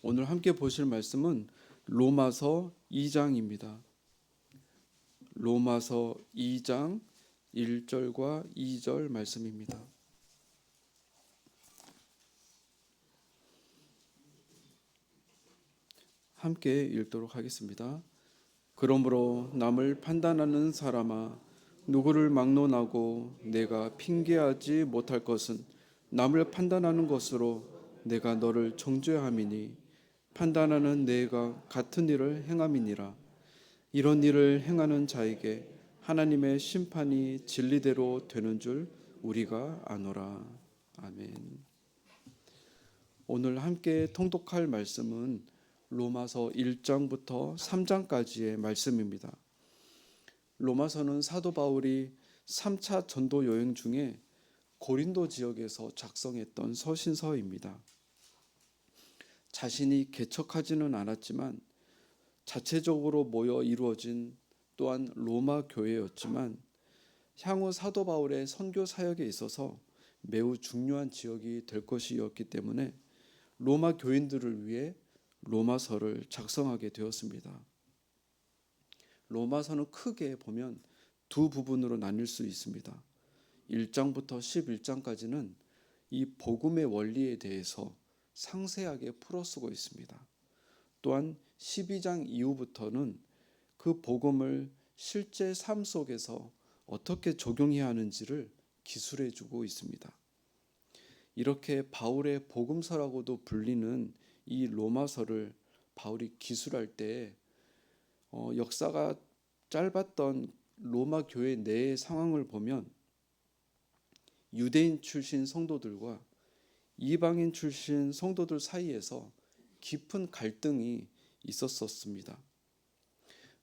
오늘 함께 보실 말씀은 로마서 2장입니다. 로마서 2장 1절과 2절 말씀입니다. 함께 읽도록 하겠습니다. 그러므로 남을 판단하는 사람아, 누구를 막론하고 내가 핑계하지 못할 것은 남을 판단하는 것으로 내가 너를 정죄함이니 판단하는 내가 같은 일을 행함이니라. 이런 일을 행하는 자에게 하나님의 심판이 진리대로 되는 줄 우리가 아노라. 아멘. 오늘 함께 통독할 말씀은 로마서 1장부터 3장까지의 말씀입니다. 로마서는 사도 바울이 3차 전도 여행 중에 고린도 지역에서 작성했던 서신서입니다. 자신이 개척하지는 않았지만 자체적으로 모여 이루어진 또한 로마 교회였지만 향후 사도 바울의 선교 사역에 있어서 매우 중요한 지역이 될 것이었기 때문에 로마 교인들을 위해 로마서를 작성하게 되었습니다. 로마서는 크게 보면 두 부분으로 나뉠 수 있습니다. 1장부터 11장까지는 이 복음의 원리에 대해서 상세하게 풀어쓰고 있습니다. 또한 12장 이후부터는 그 복음을 실제 삶 속에서 어떻게 적용해야 하는지를 기술해주고 있습니다. 이렇게 바울의 복음서라고도 불리는 이 로마서를 바울이 기술할 때 역사가 짧았던 로마 교회 내의 상황을 보면 유대인 출신 성도들과 이방인 출신 성도들 사이에서 깊은 갈등이 있었습니다.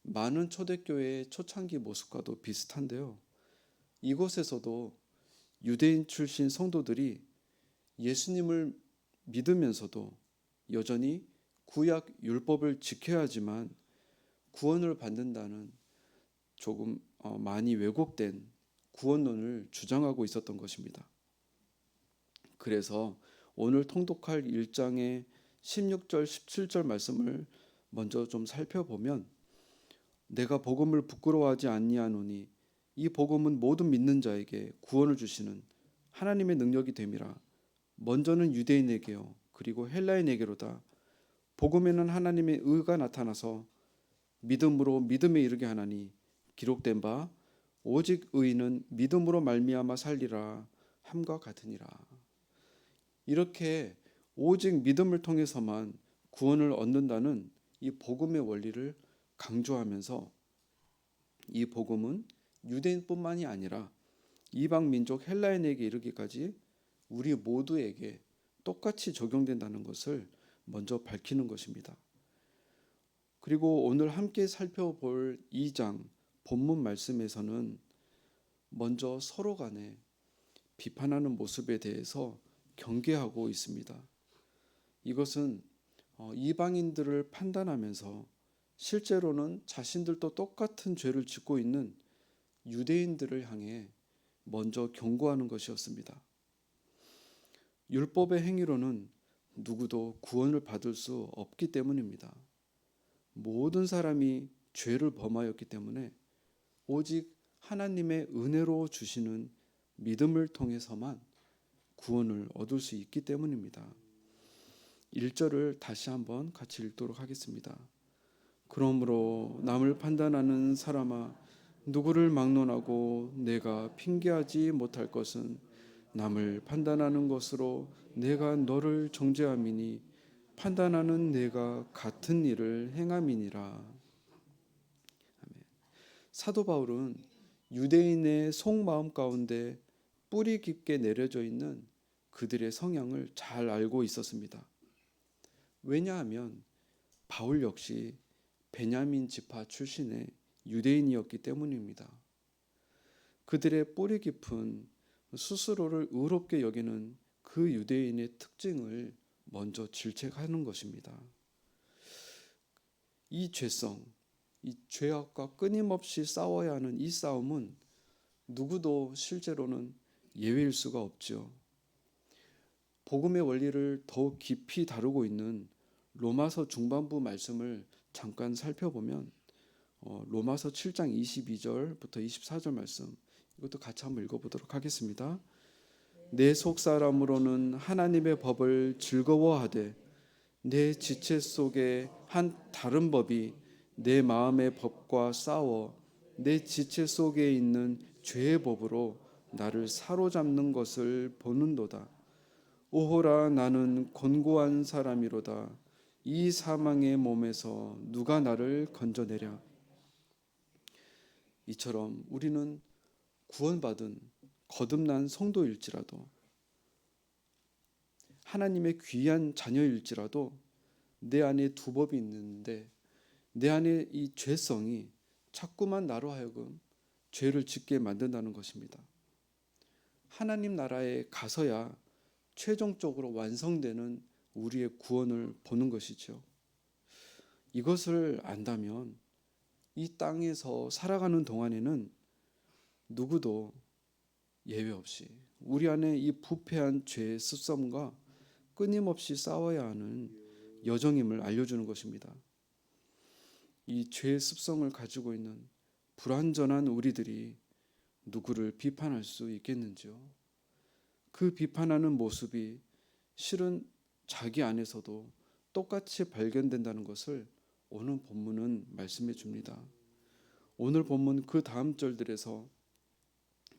많은 초대교회의 초창기 모습과도 비슷한데요. 이곳에서도 유대인 출신 성도들이 예수님을 믿으면서도 여전히 구약 율법을 지켜야 하지만 구원을 받는다는 조금 많이 왜곡된 구원론을 주장하고 있었던 것입니다. 그래서 오늘 통독할 1장의 16절, 17절 말씀을 먼저 좀 살펴보면 내가 복음을 부끄러워하지 아니하노니 이 복음은 모든 믿는 자에게 구원을 주시는 하나님의 능력이 됨이라. 먼저는 유대인에게요 그리고 헬라인에게로다. 복음에는 하나님의 의가 나타나서 믿음으로 믿음에 이르게 하나니 기록된 바 오직 의인은 믿음으로 말미암아 살리라 함과 같으니라. 이렇게 오직 믿음을 통해서만 구원을 얻는다는 이 복음의 원리를 강조하면서 이 복음은 유대인뿐만이 아니라 이방 민족 헬라인에게 이르기까지 우리 모두에게 똑같이 적용된다는 것을 먼저 밝히는 것입니다. 그리고 오늘 함께 살펴볼 2장 본문 말씀에서는 먼저 서로 간에 비판하는 모습에 대해서 경계하고 있습니다. 이것은 이방인들을 판단하면서 실제로는 자신들도 똑같은 죄를 짓고 있는 유대인들을 향해 먼저 경고하는 것이었습니다. 율법의 행위로는 누구도 구원을 받을 수 없기 때문입니다. 모든 사람이 죄를 범하였기 때문에 오직 하나님의 은혜로 주시는 믿음을 통해서만 구원을 얻을 수 있기 때문입니다. 1절을 다시 한번 같이 읽도록 하겠습니다. 그러므로 남을 판단하는 사람아, 누구를 막론하고 내가 핑계하지 못할 것은 남을 판단하는 것으로 내가 너를 정죄함이니 판단하는 내가 같은 일을 행함이니라. 아멘. 사도 바울은 유대인의 속마음 가운데 뿌리 깊게 내려져 있는 그들의 성향을 잘 알고 있었습니다. 왜냐하면 바울 역시 베냐민 지파 출신의 유대인이었기 때문입니다. 그들의 뿌리 깊은 스스로를 의롭게 여기는 그 유대인의 특징을 먼저 질책하는 것입니다. 이 죄성, 이 죄악과 끊임없이 싸워야 하는 이 싸움은 누구도 실제로는 예외일 수가 없죠. 복음의 원리를 더욱 깊이 다루고 있는 로마서 중반부 말씀을 잠깐 살펴보면 로마서 7장 22절부터 24절 말씀, 이것도 같이 한번 읽어보도록 하겠습니다. 내 속사람으로는 하나님의 법을 즐거워하되 내 지체 속에 한 다른 법이 내 마음의 법과 싸워 내 지체 속에 있는 죄의 법으로 나를 사로잡는 것을 보는도다. 오호라, 나는 곤고한 사람이로다. 이 사망의 몸에서 누가 나를 건져내랴. 이처럼 우리는 구원받은 거듭난 성도일지라도, 하나님의 귀한 자녀일지라도 내 안에 두 법이 있는데, 내 안에 이 죄성이 자꾸만 나로 하여금 죄를 짓게 만든다는 것입니다. 하나님 나라에 가서야 최종적으로 완성되는 우리의 구원을 보는 것이죠. 이것을 안다면 이 땅에서 살아가는 동안에는 누구도 예외 없이 우리 안에 이 부패한 죄의 습성과 끊임없이 싸워야 하는 여정임을 알려주는 것입니다. 이 죄의 습성을 가지고 있는 불완전한 우리들이 누구를 비판할 수 있겠는지요? 그 비판하는 모습이 실은 자기 안에서도 똑같이 발견된다는 것을 오늘 본문은 말씀해 줍니다. 오늘 본문 그 다음 절들에서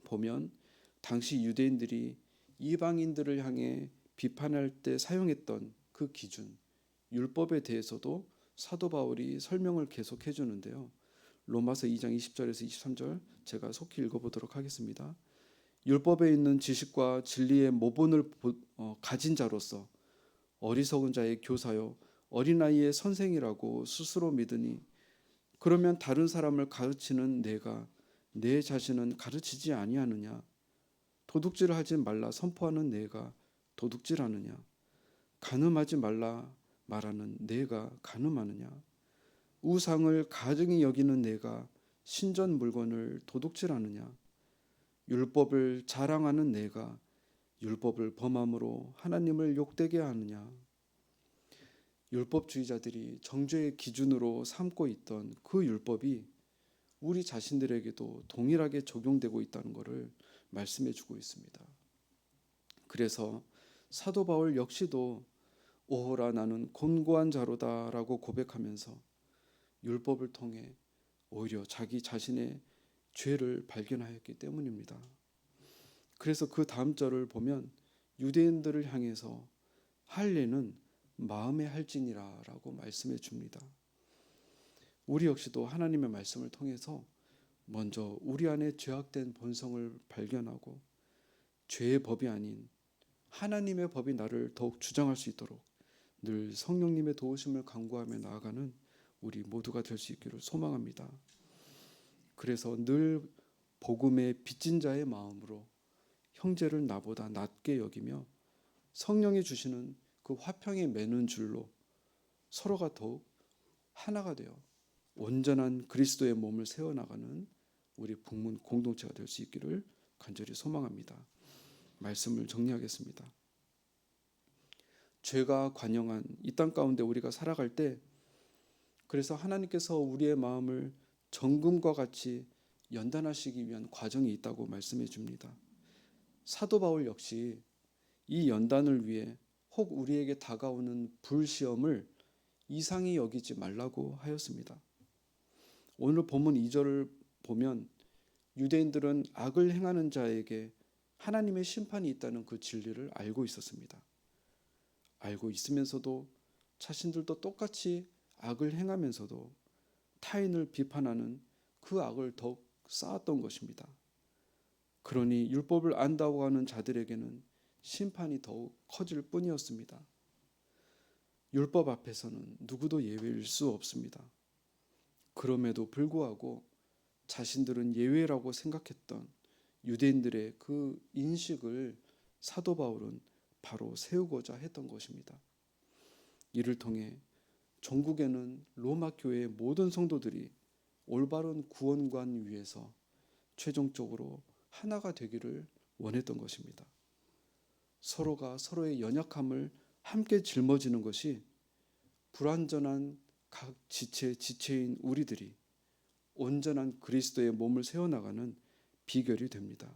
보면 당시 유대인들이 이방인들을 향해 비판할 때 사용했던 그 기준, 율법에 대해서도 사도 바울이 설명을 계속해 주는데요. 로마서 2장 20절에서 23절 제가 속히 읽어보도록 하겠습니다. 율법에 있는 지식과 진리의 모본을 가진 자로서 어리석은 자의 교사요 어린아이의 선생이라고 스스로 믿으니, 그러면 다른 사람을 가르치는 내가 내 자신은 가르치지 아니하느냐? 도둑질을 하지 말라 선포하는 내가 도둑질하느냐? 간음하지 말라 말하는 내가 간음하느냐? 우상을 가증히 여기는 내가 신전 물건을 도둑질하느냐? 율법을 자랑하는 내가 율법을 범함으로 하나님을 욕되게 하느냐? 율법주의자들이 정죄의 기준으로 삼고 있던 그 율법이 우리 자신들에게도 동일하게 적용되고 있다는 것을 말씀해 주고 있습니다. 그래서 사도 바울 역시도 오호라, 나는 곤고한 자로다라고 고백하면서 율법을 통해 오히려 자기 자신의 죄를 발견하였기 때문입니다. 그래서 그 다음 절을 보면 유대인들을 향해서 할례는 마음의 할지니라 라고 말씀해 줍니다. 우리 역시도 하나님의 말씀을 통해서 먼저 우리 안에 죄악된 본성을 발견하고 죄의 법이 아닌 하나님의 법이 나를 더욱 주장할 수 있도록 늘 성령님의 도우심을 간구하며 나아가는 우리 모두가 될 수 있기를 소망합니다. 그래서 늘 복음의 빚진 자의 마음으로 형제를 나보다 낮게 여기며 성령이 주시는 그 화평에 매는 줄로 서로가 더욱 하나가 되어 온전한 그리스도의 몸을 세워나가는 우리 북문 공동체가 될 수 있기를 간절히 소망합니다. 말씀을 정리하겠습니다. 죄가 관영한 이 땅 가운데 우리가 살아갈 때, 그래서 하나님께서 우리의 마음을 정금과 같이 연단하시기 위한 과정이 있다고 말씀해 줍니다. 사도 바울 역시 이 연단을 위해 혹 우리에게 다가오는 불시험을 이상히 여기지 말라고 하였습니다. 오늘 본문 2절을 보면 유대인들은 악을 행하는 자에게 하나님의 심판이 있다는 그 진리를 알고 있었습니다. 알고 있으면서도 자신들도 똑같이 악을 행하면서도 타인을 비판하는 그 악을 더욱 쌓았던 것입니다. 그러니 율법을 안다고 하는 자들에게는 심판이 더욱 커질 뿐이었습니다. 율법 앞에서는 누구도 예외일 수 없습니다. 그럼에도 불구하고 자신들은 예외라고 생각했던 유대인들의 그 인식을 사도 바울은 바로 세우고자 했던 것입니다. 이를 통해 전국에는 로마 교회의 모든 성도들이 올바른 구원관 위에서 최종적으로 하나가 되기를 원했던 것입니다. 서로가 서로의 연약함을 함께 짊어지는 것이 불완전한 각 지체인 우리들이 온전한 그리스도의 몸을 세워나가는 비결이 됩니다.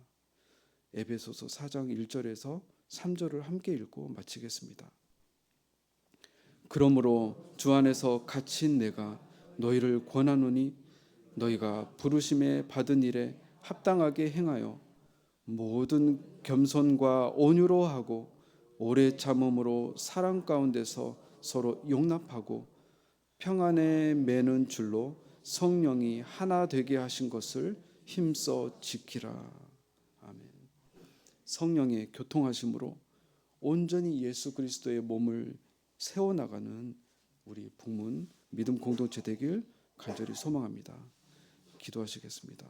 에베소서 4장 1절에서 3절을 함께 읽고 마치겠습니다. 그러므로 주 안에서 갇힌 내가 너희를 권하노니 너희가 부르심에 받은 일에 합당하게 행하여 모든 겸손과 온유로 하고 오래 참음으로 사랑 가운데서 서로 용납하고 평안에 매는 줄로 성령이 하나 되게 하신 것을 힘써 지키라. 아멘. 성령의 교통하심으로 온전히 예수 그리스도의 몸을 세워나가는 우리 북문 믿음 공동체 되길 간절히 소망합니다. 기도하시겠습니다.